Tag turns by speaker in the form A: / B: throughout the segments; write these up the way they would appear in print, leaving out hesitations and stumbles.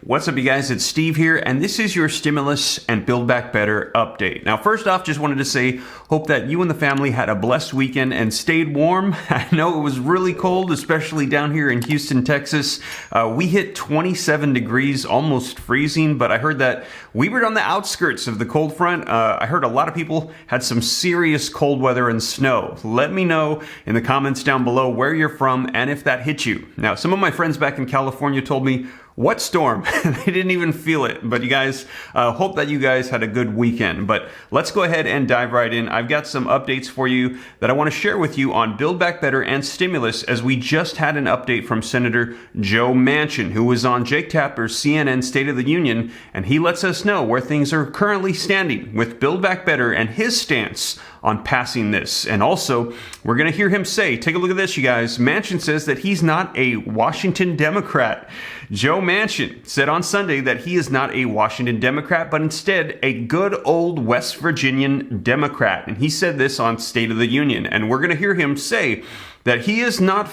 A: What's up, you guys? It's Steve here, and this is your stimulus and Build Back Better update. Now, first off, just wanted to say, hope that you and the family had a blessed weekend and stayed warm. I know it was really cold, especially down here in Houston, Texas. We hit 27 degrees, almost freezing, but I heard that we were on the outskirts of the cold front. I heard a lot of people had some serious cold weather and snow. Let me know in the comments down below where you're from and if that hit you. Now, some of my friends back in California told me, what storm? They didn't even feel it. But you guys, hope that you guys had a good weekend. But let's go ahead and dive right in. I've got some updates for you that I want to share with you on Build Back Better and stimulus, as we just had an update from Senator Joe Manchin, who was on Jake Tapper's CNN State of the Union, and he lets us know where things are currently standing with Build Back Better and his stance on passing this. And also, we're going to hear him say, take a look at this, you guys. Manchin says that he's not a Washington Democrat. Joe Manchin said on Sunday that he is not a Washington Democrat, but instead a good old West Virginian Democrat. And he said this on State of the Union. And we're going to hear him say that he is not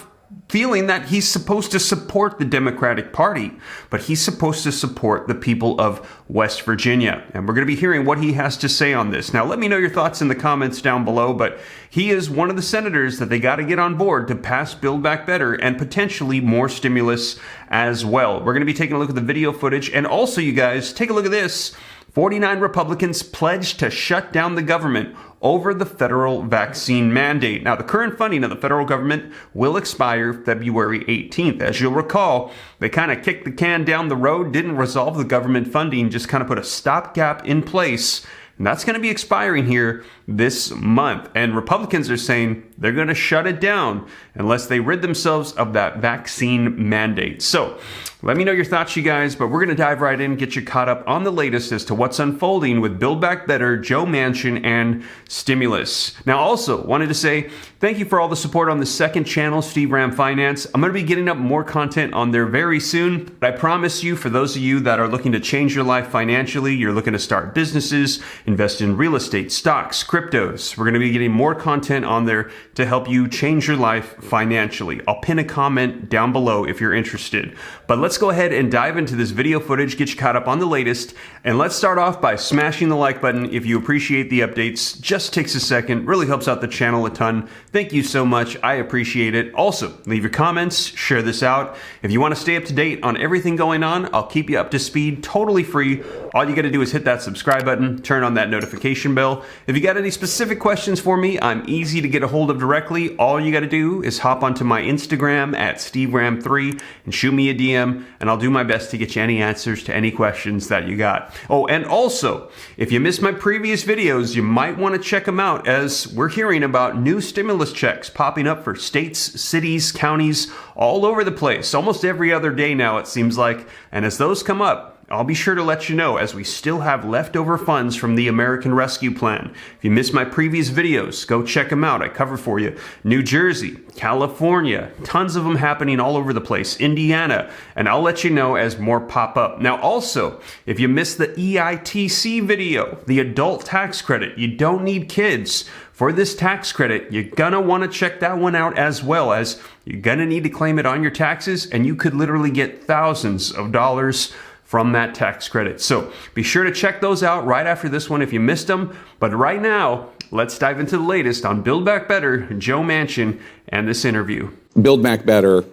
A: feeling that he's supposed to support the Democratic Party, but he's supposed to support the people of West Virginia. And we're going to be hearing what he has to say on this. Now, let me know your thoughts in the comments down below, but he is one of the senators that they got to get on board to pass Build Back Better and potentially more stimulus as well. We're going to be taking a look at the video footage, and also, you guys, take a look at this. 49 Republicans pledged to shut down the government over the federal vaccine mandate. Now, the current funding of the federal government will expire February 18th. As you'll recall, they kind of kicked the can down the road, didn't resolve the government funding, just kind of put a stopgap in place. And that's going to be expiring here this month. And Republicans are saying they're going to shut it down unless they rid themselves of that vaccine mandate. So let me know your thoughts, you guys, but we're going to dive right in and get you caught up on the latest as to what's unfolding with Build Back Better, Joe Manchin, and stimulus. Now, also wanted to say thank you for all the support on the second channel, Steve Ram Finance. I'm going to be getting up more content on there very soon. But I promise you, for those of you that are looking to change your life financially, you're looking to start businesses, invest in real estate, stocks, cryptos, we're going to be getting more content on there to help you change your life financially. I'll pin a comment down below if you're interested. But let's go ahead and dive into this video footage, get you caught up on the latest, and let's start off by smashing the like button if you appreciate the updates. Just takes a second, really helps out the channel a ton. Thank you so much, I appreciate it. Also, leave your comments, share this out. If you want to stay up to date on everything going on, I'll keep you up to speed, totally free. All you got to do is hit that subscribe button, turn on that notification bell. If you got any specific questions for me, I'm easy to get a hold of directly. All you got to do is hop onto my Instagram at SteveRam3 and shoot me a DM, and I'll do my best to get you any answers to any questions that you got. Oh, and also, if you missed my previous videos, you might want to check them out, as we're hearing about new stimulus checks popping up for states, cities, counties, all over the place. Almost every other day now, it seems like. And as those come up, I'll be sure to let you know, as we still have leftover funds from the American Rescue Plan. If you missed my previous videos, go check them out. I cover for you New Jersey, California, tons of them happening all over the place, Indiana, and I'll let you know as more pop up. Now, also, if you missed the EITC video, the adult tax credit, you don't need kids for this tax credit. You're gonna want to check that one out, as well as you're gonna need to claim it on your taxes, and you could literally get thousands of dollars from that tax credit. So be sure to check those out right after this one if you missed them. But right now, let's dive into the latest on Build Back Better, Joe Manchin, and this interview.
B: Build Back Better,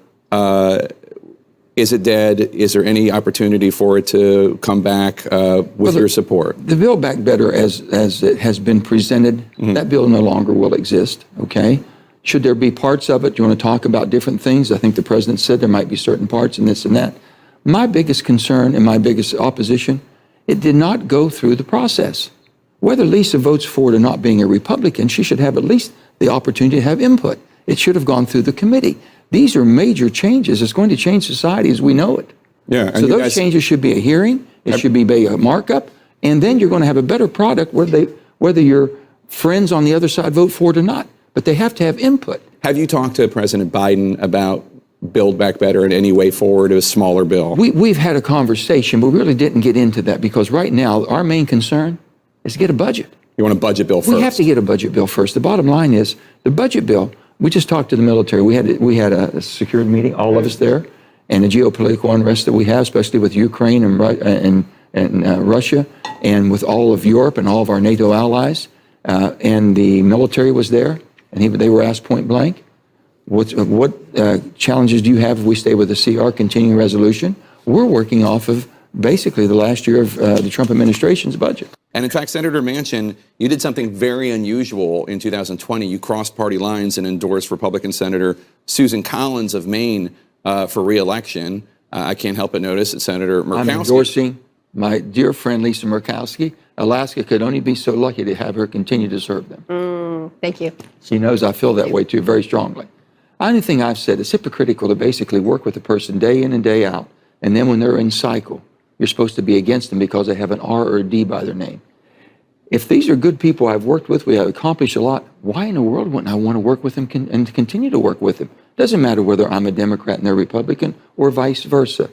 B: is it dead? Is there any opportunity for it to come back with your support?
C: The Build Back Better, as it has been presented, that bill no longer will exist, okay? Should there be parts of it, you want to talk about different things? I think the president said there might be certain parts in this and that. My biggest concern and my biggest opposition, it did not go through the process. Whether Lisa votes for it or not, being a Republican, she should have at least the opportunity to have input. It should have gone through the committee. These are major changes. It's going to change society as we know it.
B: Yeah.
C: So those changes should be a hearing. It should be a markup. And then you're going to have a better product whether your friends on the other side vote for it or not. But they have to have input.
B: Have you talked to President Biden about Build Back Better in any way forward, a smaller bill?
C: We've had a conversation, but we really didn't get into that, because right now our main concern is to get a budget.
B: You want a budget bill first?
C: We have to get a budget bill first. The bottom line is the budget bill. We just talked to the military. We had a security meeting, all of us there, and the geopolitical unrest that we have, especially with Ukraine and Russia, and with all of Europe and all of our NATO allies, and the military was there, and they were asked point blank, what challenges do you have if we stay with the CR, continuing resolution? We're working off of basically the last year of the Trump administration's budget.
B: And in fact, Senator Manchin, you did something very unusual in 2020. You crossed party lines and endorsed Republican Senator Susan Collins of Maine for re-election. I can't help but notice that Senator Murkowski...
C: I'm endorsing my dear friend Lisa Murkowski. Alaska could only be so lucky to have her continue to serve them.
D: Thank you.
C: She knows I feel that way too, very strongly. Only thing I've said is hypocritical to basically work with a person day in and day out, and then when they're in cycle, you're supposed to be against them because they have an R or a D by their name. If these are good people I've worked with, we have accomplished a lot, why in the world wouldn't I want to work with them and continue to work with them? Doesn't matter whether I'm a Democrat and they're Republican or vice versa.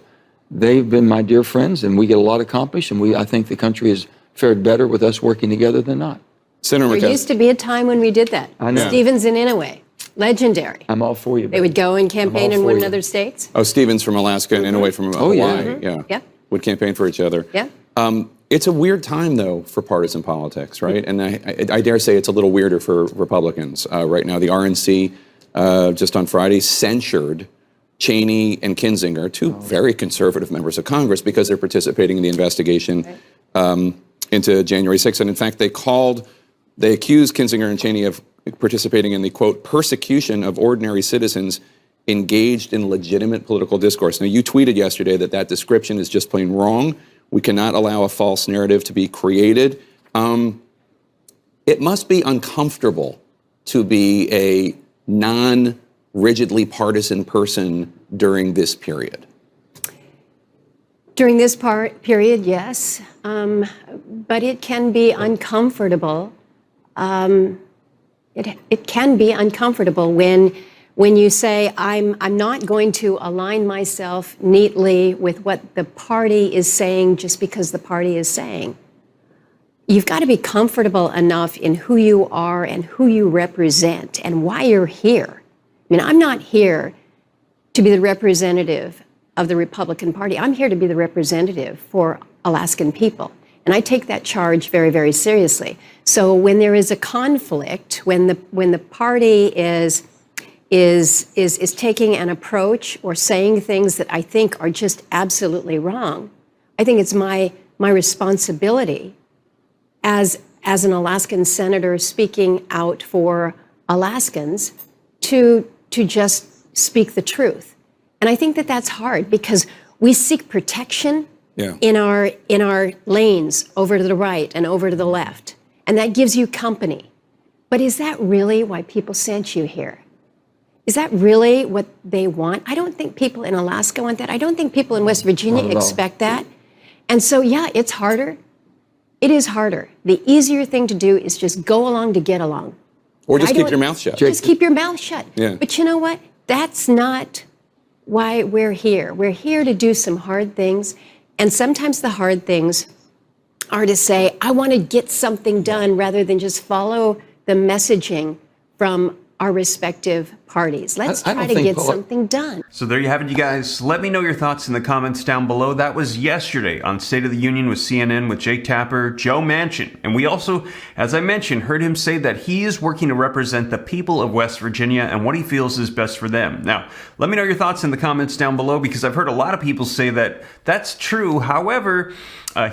C: They've been my dear friends, and we get a lot accomplished, and I think the country has fared better with us working together than not.
B: Senator
D: There used to be a time when we did that.
C: I know.
D: Stevens and Inouye, legendary.
C: I'm all for you.
D: They would go and campaign in one another states.
B: Oh, Stevens from Alaska and Inouye from Hawaii.
C: Yeah.
D: Yeah.
B: Would campaign for each other.
D: Yeah.
B: It's a weird time, though, for partisan politics, right? And I dare say it's a little weirder for Republicans right now. The RNC, just on Friday, censured Cheney and Kinzinger, two very conservative members of Congress, because they're participating in the investigation into January 6th. And in fact, they accused Kinzinger and Cheney of participating in the, quote, persecution of ordinary citizens engaged in legitimate political discourse. Now, you tweeted yesterday that description is just plain wrong. We cannot allow a false narrative to be created. It must be uncomfortable to be a non-rigidly partisan person during this period.
D: During this period, yes, but it can be uncomfortable. It can be uncomfortable when you say, I'm not going to align myself neatly with what the party is saying just because the party is saying. You've got to be comfortable enough in who you are and who you represent and why you're here. I mean, I'm not here to be the representative of the Republican Party. I'm here to be the representative for Alaskan people. And I take that charge very, very seriously. So when there is a conflict, when the party is taking an approach or saying things that I think are just absolutely wrong, I think it's my responsibility as an Alaskan senator speaking out for Alaskans to just speak the truth. And I think that that's hard because we seek protection in our lanes over to the right and over to the left. And that gives you company. But is that really why people sent you here? Is that really what they want? I don't think people in Alaska want that. I don't think people in West Virginia expect that. And so, yeah, it's harder. It is harder. The easier thing to do is just go along to get along.
B: Or just keep your mouth shut.
D: Just keep your mouth shut.
B: Yeah.
D: But you know what? That's not why we're here. We're here to do some hard things. And sometimes the hard things are to say, I want to get something done rather than just follow the messaging from our respective parties. Let's try to get something done.
A: So there you have it, you guys. Let me know your thoughts in the comments down below. That was yesterday on State of the Union with CNN with Jake Tapper, Joe Manchin. And we also, as I mentioned, heard him say that he is working to represent the people of West Virginia and what he feels is best for them. Now, let me know your thoughts in the comments down below, because I've heard a lot of people say that that's true. However,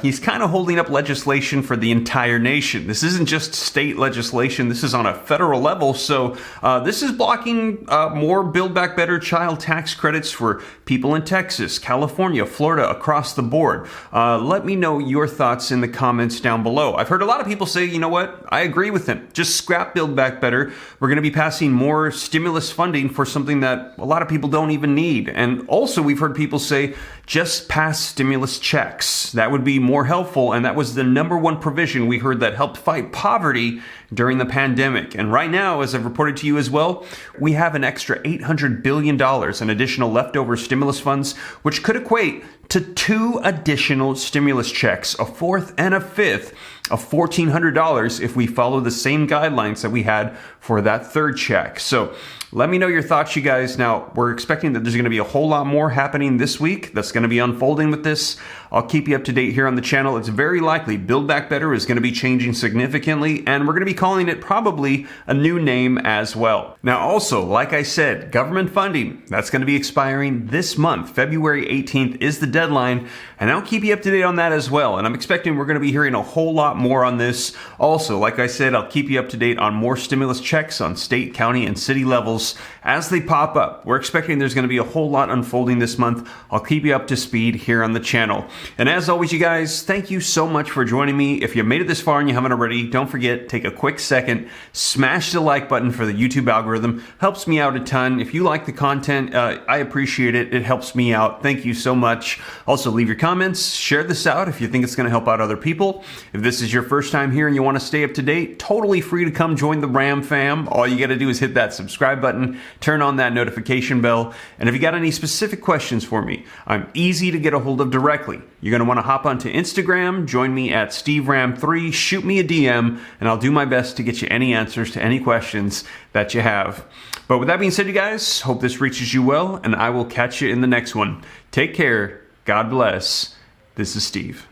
A: he's kind of holding up legislation for the entire nation. This isn't just state legislation. This is on a federal level. So this is blocking more Build Back Better child tax credits for people in Texas, California, Florida, across the board. Let me know your thoughts in the comments down below. I've heard a lot of people say, you know what? I agree with him. Just scrap Build Back Better. We're going to be passing more stimulus funding for something that a lot of people don't even need. And also we've heard people say, just pass stimulus checks. That would be more helpful, and that was the #1 provision we heard that helped fight poverty during the pandemic. And right now, as I've reported to you as well, we have an extra $800 billion in additional leftover stimulus funds, which could equate to 2 additional stimulus checks, a 4th and a 5th of $1,400 if we follow the same guidelines that we had for that 3rd check. So let me know your thoughts, you guys. Now, we're expecting that there's going to be a whole lot more happening this week that's going to be unfolding with this. I'll keep you up to date here on the channel. It's very likely Build Back Better is going to be changing significantly, and we're going to be calling it probably a new name as well. Now, also, like I said, government funding, that's going to be expiring this month. February 18th is the deadline, and I'll keep you up to date on that as well. And I'm expecting we're going to be hearing a whole lot more on this. Also, like I said, I'll keep you up to date on more stimulus checks on state, county, and city levels as they pop up. We're expecting there's going to be a whole lot unfolding this month. I'll keep you up to speed here on the channel. And as always, you guys, thank you so much for joining me. If you made it this far and you haven't already, don't forget, take a quick second, smash the like button for the YouTube algorithm. Helps me out a ton. If you like the content, I appreciate it. It helps me out. Thank you so much. Also, leave your comments. Share this out if you think it's going to help out other people. If this is your first time here and you want to stay up to date, totally free to come join the Ram fam. All you got to do is hit that subscribe button, turn on that notification bell, and if you got any specific questions for me, I'm easy to get a hold of directly. You're going to want to hop onto Instagram, join me at SteveRam3, shoot me a DM, and I'll do my best to get you any answers to any questions that you have. But with that being said, you guys, hope this reaches you well, and I will catch you in the next one. Take care. God bless. This is Steve.